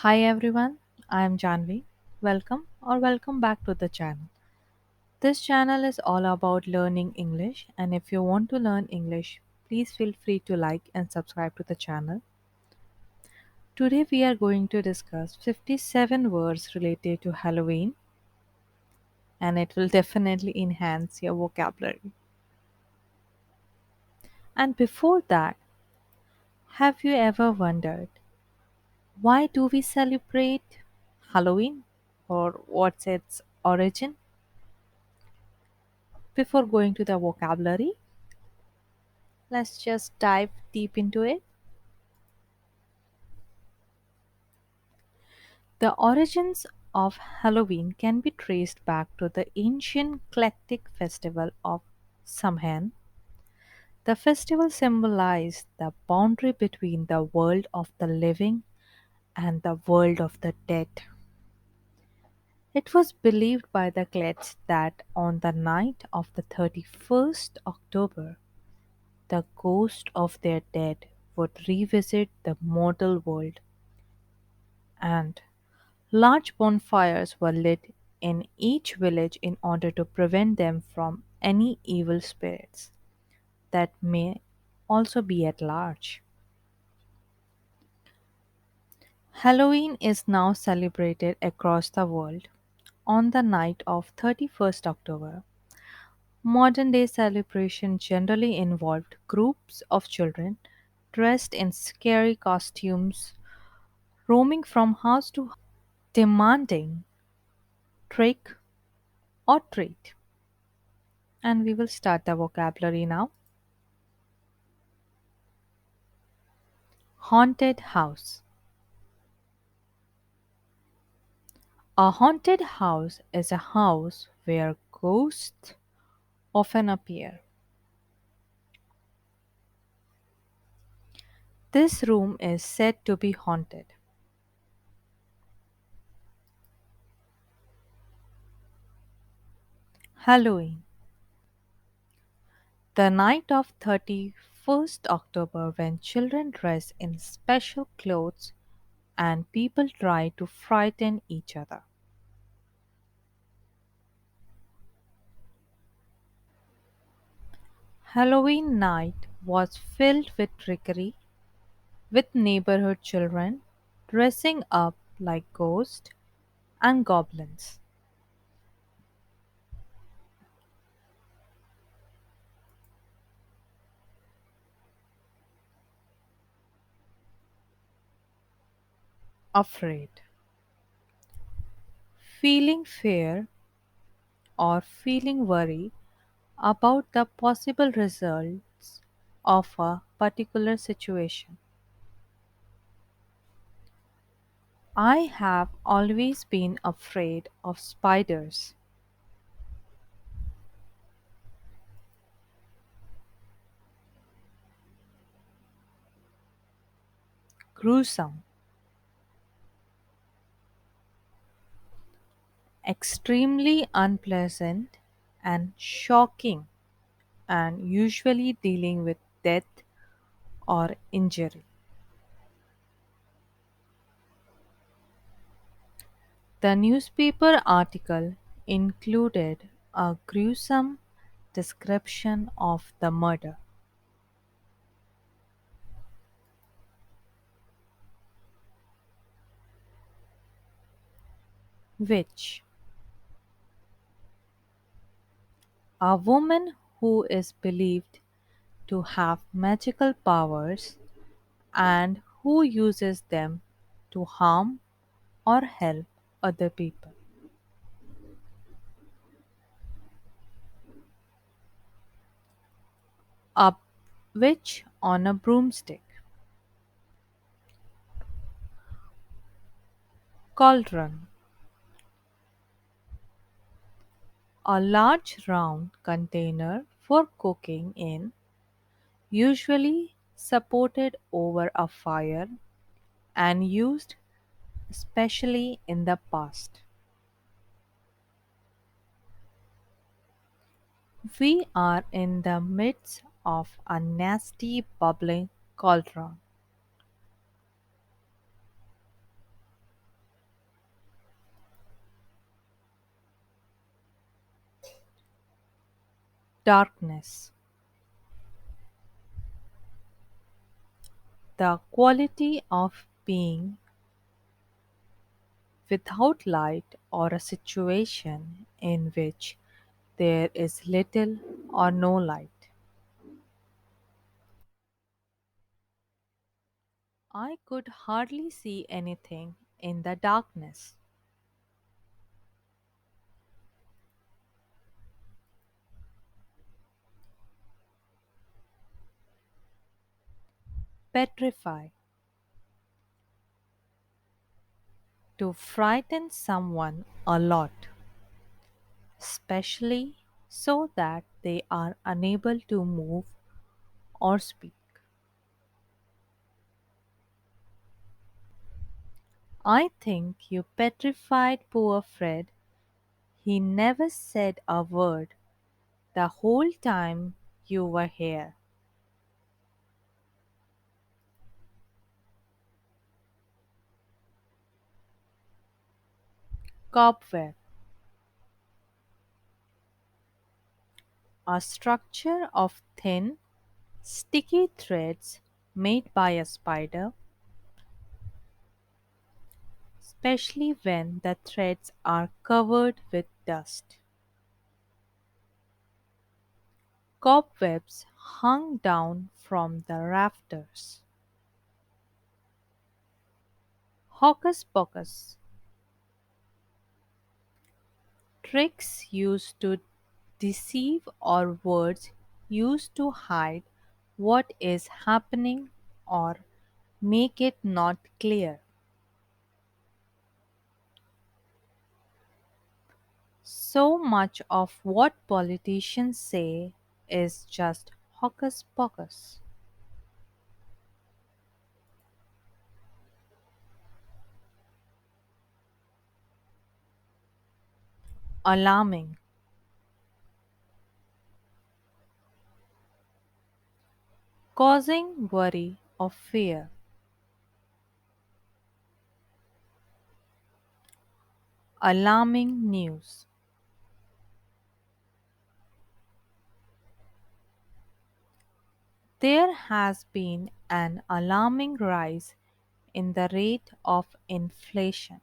Hi everyone, I am Janhvi. Welcome back to the channel. This channel is all about learning English, and if you want to learn English, please feel free to like and subscribe to the channel. Today we are going to discuss 57 words related to Halloween, and it will definitely enhance your vocabulary. And before that, have you ever wondered why do we celebrate Halloween or what's its origin? Before going to the vocabulary, let's just dive deep into it. The origins of Halloween can be traced back to the ancient Celtic festival of Samhain. The festival symbolized the boundary between the world of the living and the world of the dead. It was believed by the Celts that on the night of the 31st October, the ghost of their dead would revisit the mortal world, and large bonfires were lit in each village in order to prevent them from any evil spirits that may also be at large. Halloween is now celebrated across the world on the night of 31st October. Modern day celebration generally involved groups of children dressed in scary costumes roaming from house to house demanding trick or treat. And we will start the vocabulary now. Haunted house. A haunted house is a house where ghosts often appear. This room is said to be haunted. Halloween. The night of 31st October, when children dress in special clothes and people try to frighten each other. Halloween night was filled with trickery, with neighborhood children dressing up like ghosts and goblins. Afraid. Feeling fear or feeling worry about the possible results of a particular situation. I have always been afraid of spiders. Gruesome. Extremely unpleasant and shocking, and usually dealing with death or injury. The newspaper article included a gruesome description of the murder, which a woman who is believed to have magical powers and who uses them to harm or help other people. A witch on a broomstick. Cauldron. A large round container for cooking in, usually supported over a fire and used especially in the past. We are in the midst of a nasty bubbling cauldron. Darkness. The quality of being without light or a situation in which there is little or no light. I could hardly see anything in the darkness. Petrify. To frighten someone a lot, especially so that they are unable to move or speak. I think you petrified poor Fred. He never said a word the whole time you were here. Cobweb. A structure of thin, sticky threads made by a spider, especially when the threads are covered with dust. Cobwebs hung down from the rafters. Hocus pocus. Tricks used to deceive or words used to hide what is happening or make it not clear. So much of what politicians say is just hocus pocus. Alarming. Causing worry or fear. Alarming news. There has been an alarming rise in the rate of inflation.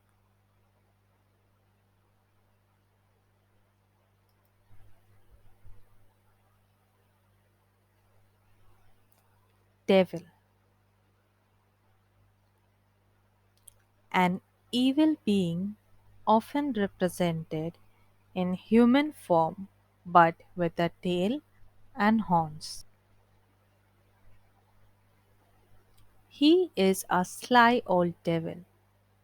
Devil. An evil being often represented in human form but with a tail and horns. He is a sly old devil.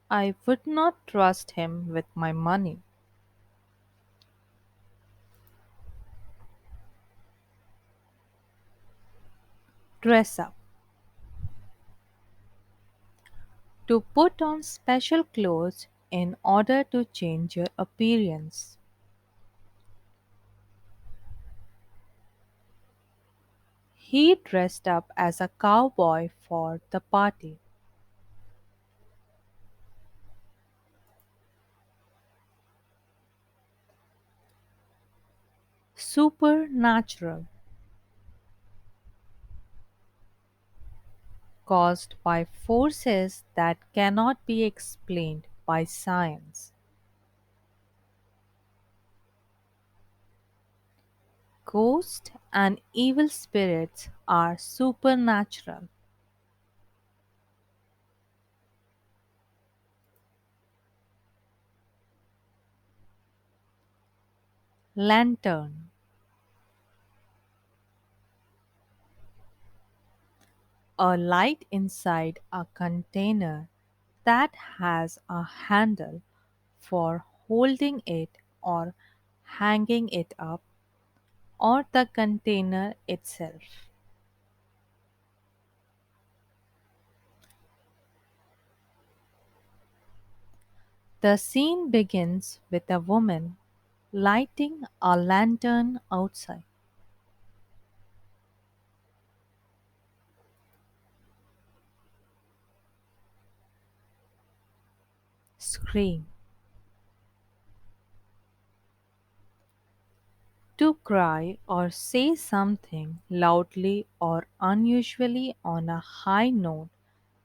I would not trust him with my money. Dress up. To put on special clothes in order to change your appearance. He dressed up as a cowboy for the party. Supernatural. Caused by forces that cannot be explained by science. Ghosts and evil spirits are supernatural. Lantern. A light inside a container that has a handle for holding it or hanging it up, or the container itself. The scene begins with a woman lighting a lantern outside. Scream. To cry or say something loudly or unusually on a high note,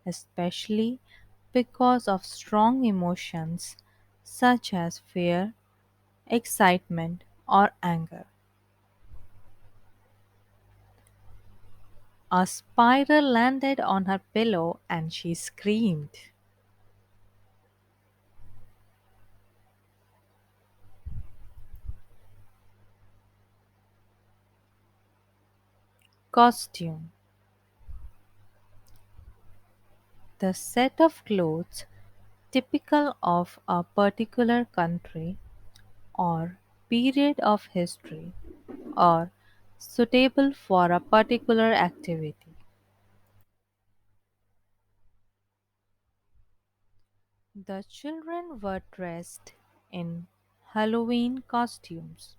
especially because of strong emotions such as fear, excitement, or anger. A spider landed on her pillow and she screamed. Costume: the set of clothes typical of a particular country or period of history or suitable for a particular activity. The children were dressed in Halloween costumes.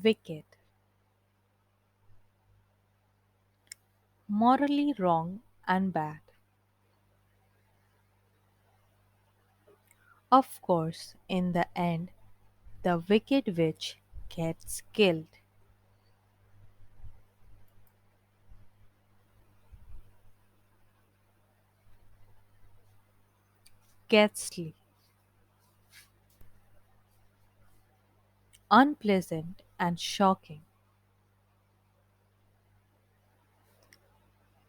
Wicked: morally wrong and bad. Of course, in the end, the wicked witch gets killed. Ghastly: unpleasant and shocking.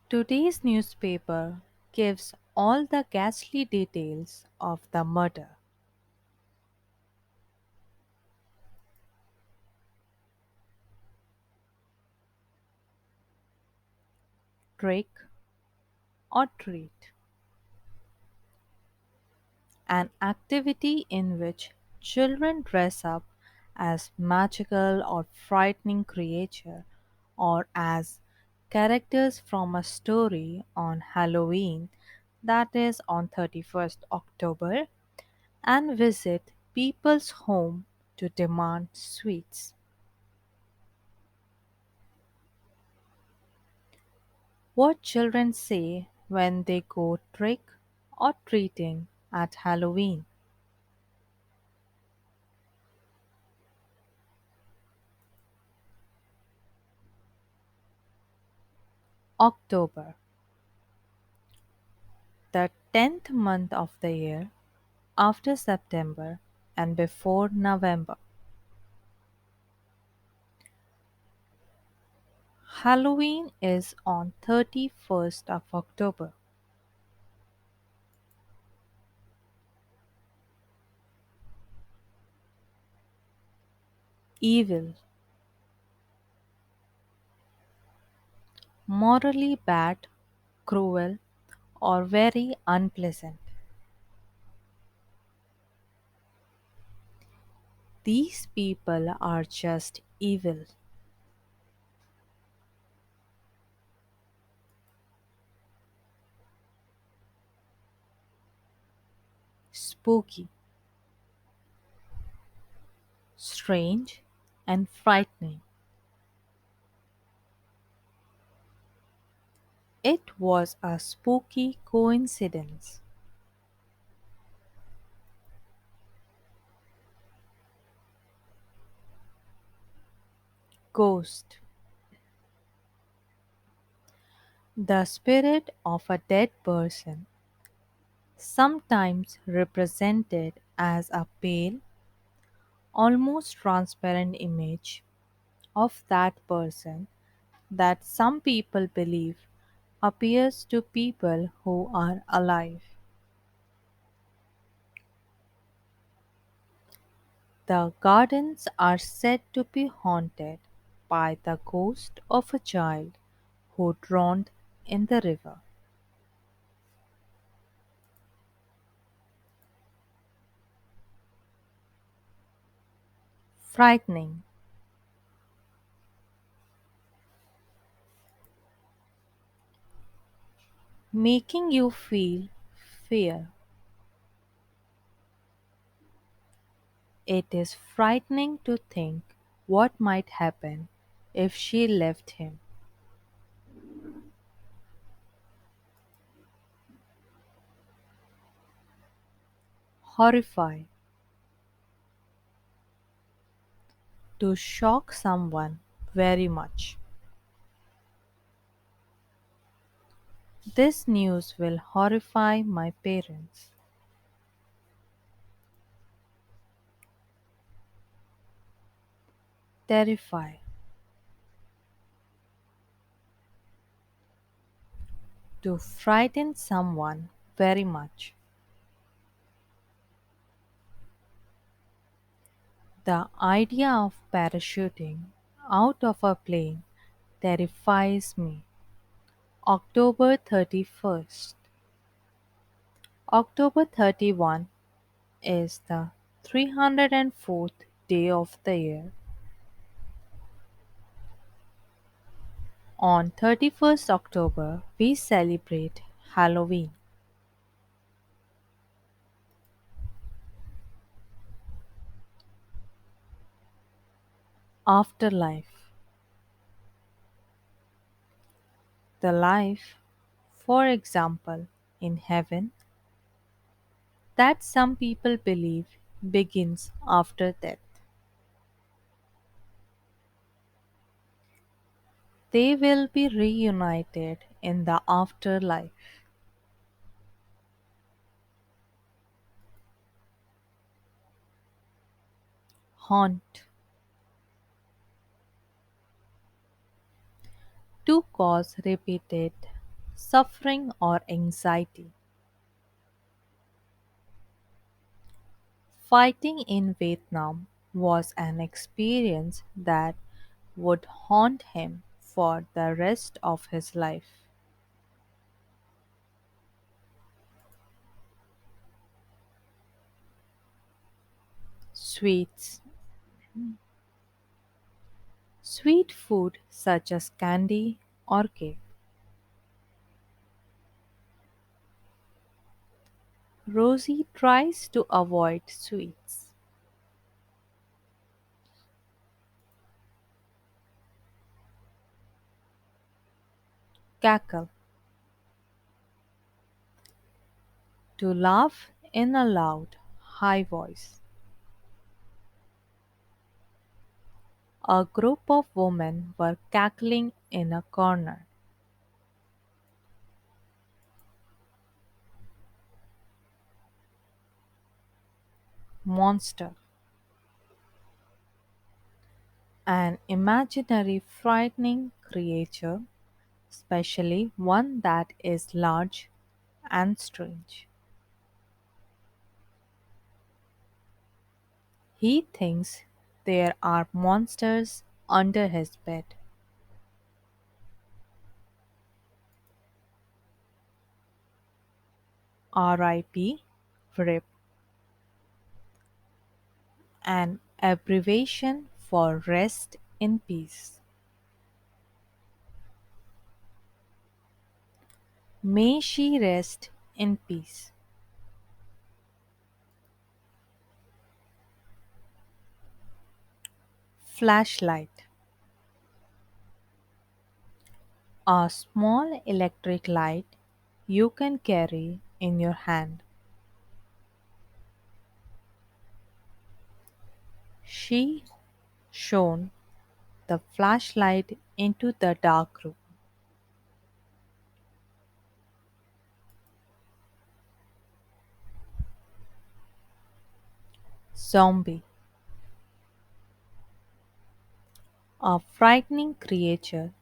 Today's newspaper gives all the ghastly details of the murder. Trick or treat: an activity in which children dress up as magical or frightening creature or as characters from a story on Halloween, that is on 31st October, and visit people's home to demand sweets. What children say when they go trick or treating at Halloween. October, the 10th month of the year, after September and before November. Halloween is on 31st of October. Evil, morally bad, cruel, or very unpleasant. These people are just evil. Spooky, strange, and frightening. It was a spooky coincidence. Ghost, the spirit of a dead person, sometimes represented as a pale, almost transparent image of that person that some people believe appears to people who are alive. The gardens are said to be haunted by the ghost of a child who drowned in the river. Frightening, making you feel fear. It is frightening to think what might happen if she left him. Horrify. To shock someone very much. This news will horrify my parents. Terrify. To frighten someone very much. The idea of parachuting out of a plane terrifies me. October 31st. October 31 is the 304th day of the year. On 31st October, we celebrate Halloween. Afterlife. The life, for example, in heaven, that some people believe begins after death. They will be reunited in the afterlife. Haunt. To cause repeated suffering or anxiety. Fighting in Vietnam was an experience that would haunt him for the rest of his life. Sweets. Sweet food such as candy or cake. Rosie tries to avoid sweets. Cackle. To laugh in a loud, high voice. A group of women were cackling in a corner. Monster. An imaginary frightening creature, especially one that is large and strange. He thinks there are monsters under his bed. RIP, RIP, an abbreviation for rest in peace. May she rest in peace. Flashlight. A small electric light you can carry in your hand. She shone the flashlight into the dark room. Zombie. A frightening creature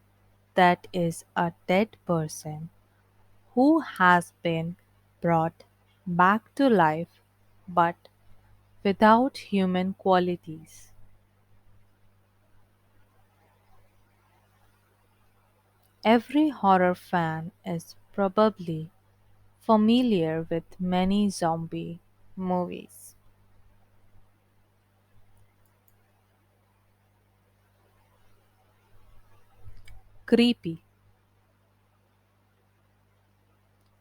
that is a dead person who has been brought back to life but without human qualities. Every horror fan is probably familiar with many zombie movies. Creepy,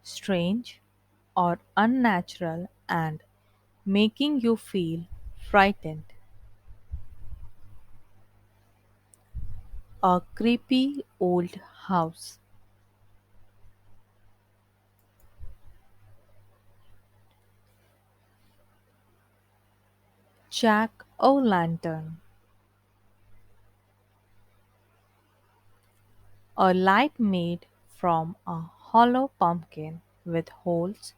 strange, or unnatural and making you feel frightened. A creepy old house. Jack-o'-lantern. A light made from a hollow pumpkin with holes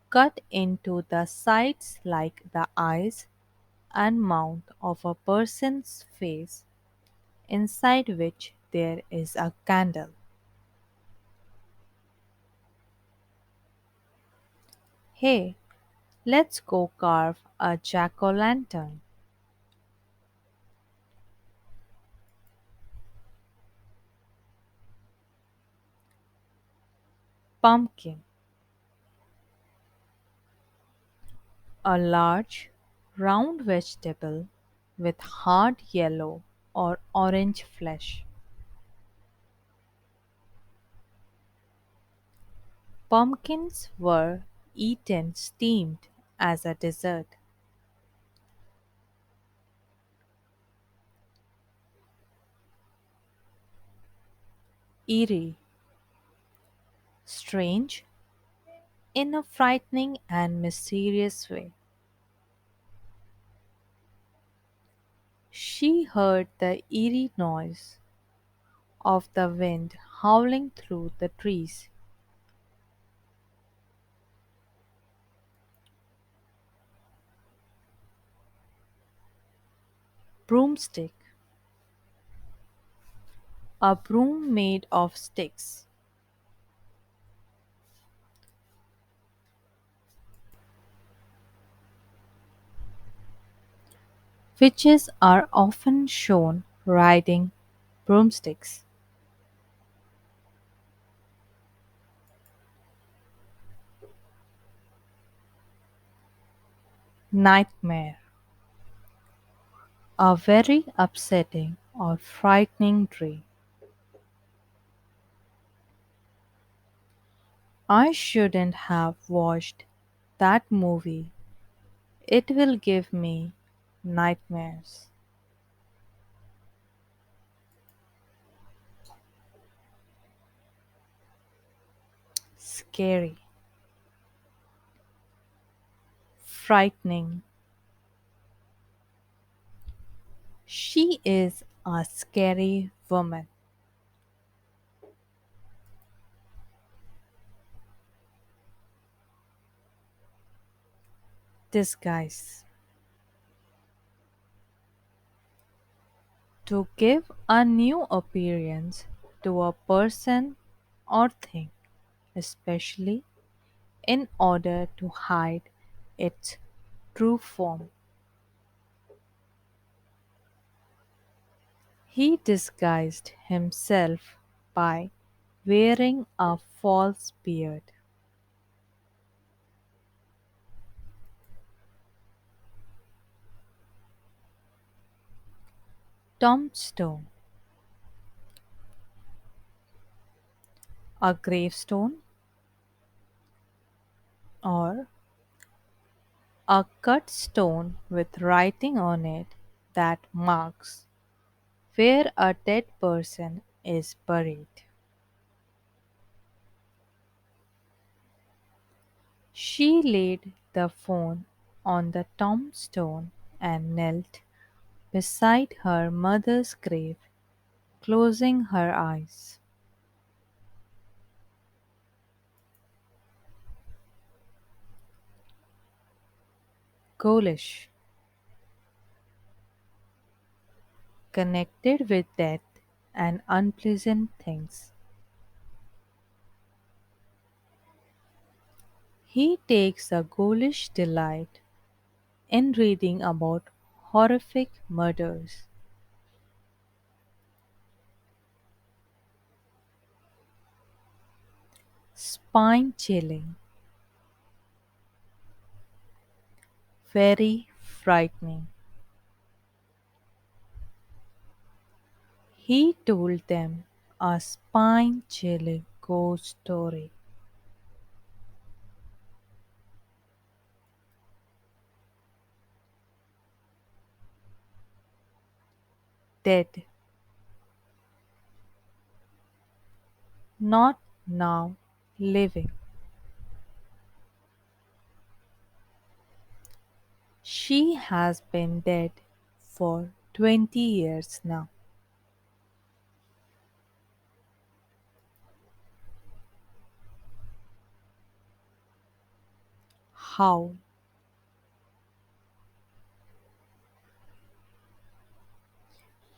cut into the sides like the eyes and mouth of a person's face, inside which there is a candle. Hey, let's go carve a jack-o'-lantern. Pumpkin. A large, round vegetable with hard yellow or orange flesh. Pumpkins were eaten steamed as a dessert. Eerie, strange, in a frightening and mysterious way. She heard the eerie noise of the wind howling through the trees. Broomstick, a broom made of sticks. Witches are often shown riding broomsticks. Nightmare, a very upsetting or frightening dream. I shouldn't have watched that movie. It will give me nightmares. Scary, frightening. She is a scary woman. Disguise, to give a new appearance to a person or thing, especially in order to hide its true form. He disguised himself by wearing a false beard. Tombstone, a gravestone, or a cut stone with writing on it that marks where a dead person is buried. She laid the phone on the tombstone and knelt beside her mother's grave, closing her eyes. Ghoulish, connected with death and unpleasant things. He takes a ghoulish delight in reading about horrific murders. Spine chilling, very frightening. He told them a spine chilling ghost story. Dead, not now living. She has been dead for 20 years now. How?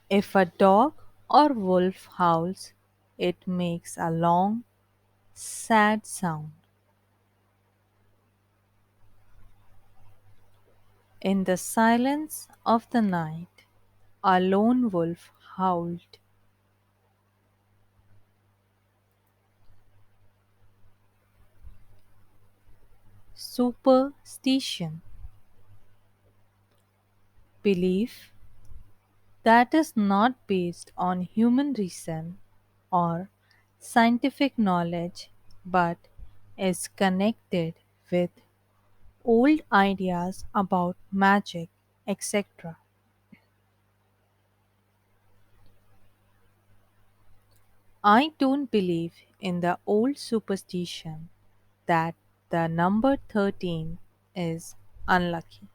If a dog or wolf howls, it makes a long, sad sound. In the silence of the night, a lone wolf howled. Superstition. Belief that is not based on human reason or scientific knowledge but is connected with old ideas about magic, etc. I don't believe in the old superstition that the number 13 is unlucky.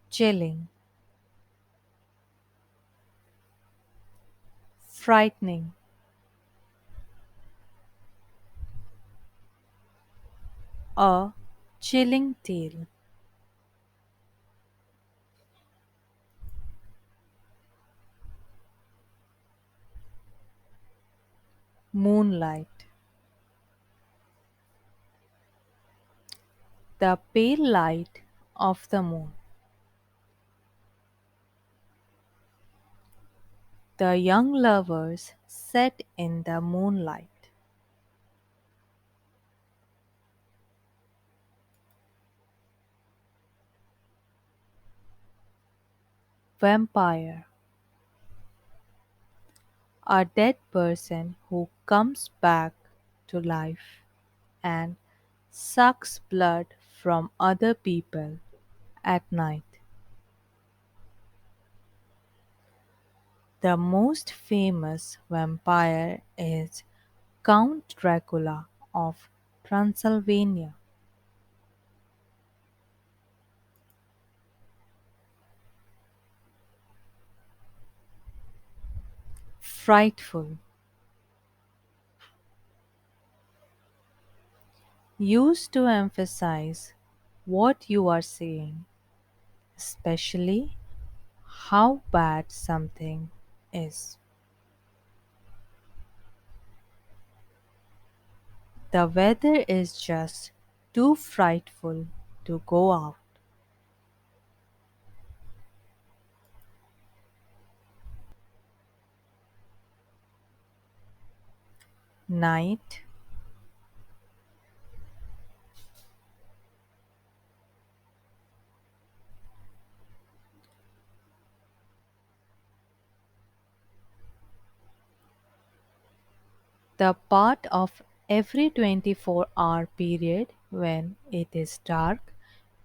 Chilling, frightening, a chilling tale. Moonlight, the pale light of the moon. The young lovers sat in the moonlight. Vampire, a dead person who comes back to life and sucks blood from other people at night. The most famous vampire is Count Dracula of Transylvania. Frightful, used to emphasize what you are saying, especially how bad something is. The weather is just too frightful to go out. Night, the part of every 24-hour period when it is dark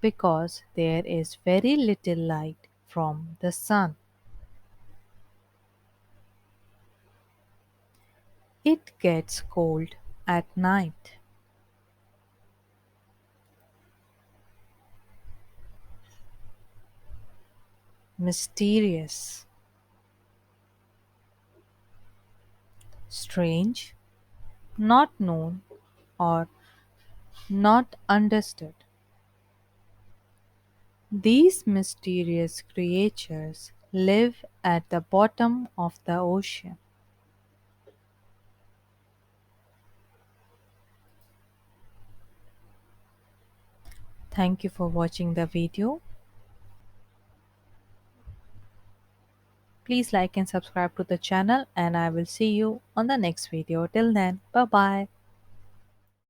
because there is very little light from the sun. It gets cold at night. Mysterious, strange, not known, or not understood. These mysterious creatures live at the bottom of the ocean. Thank you for watching the video. Please like and subscribe to the channel and I will see you on the next video. Till then, bye bye.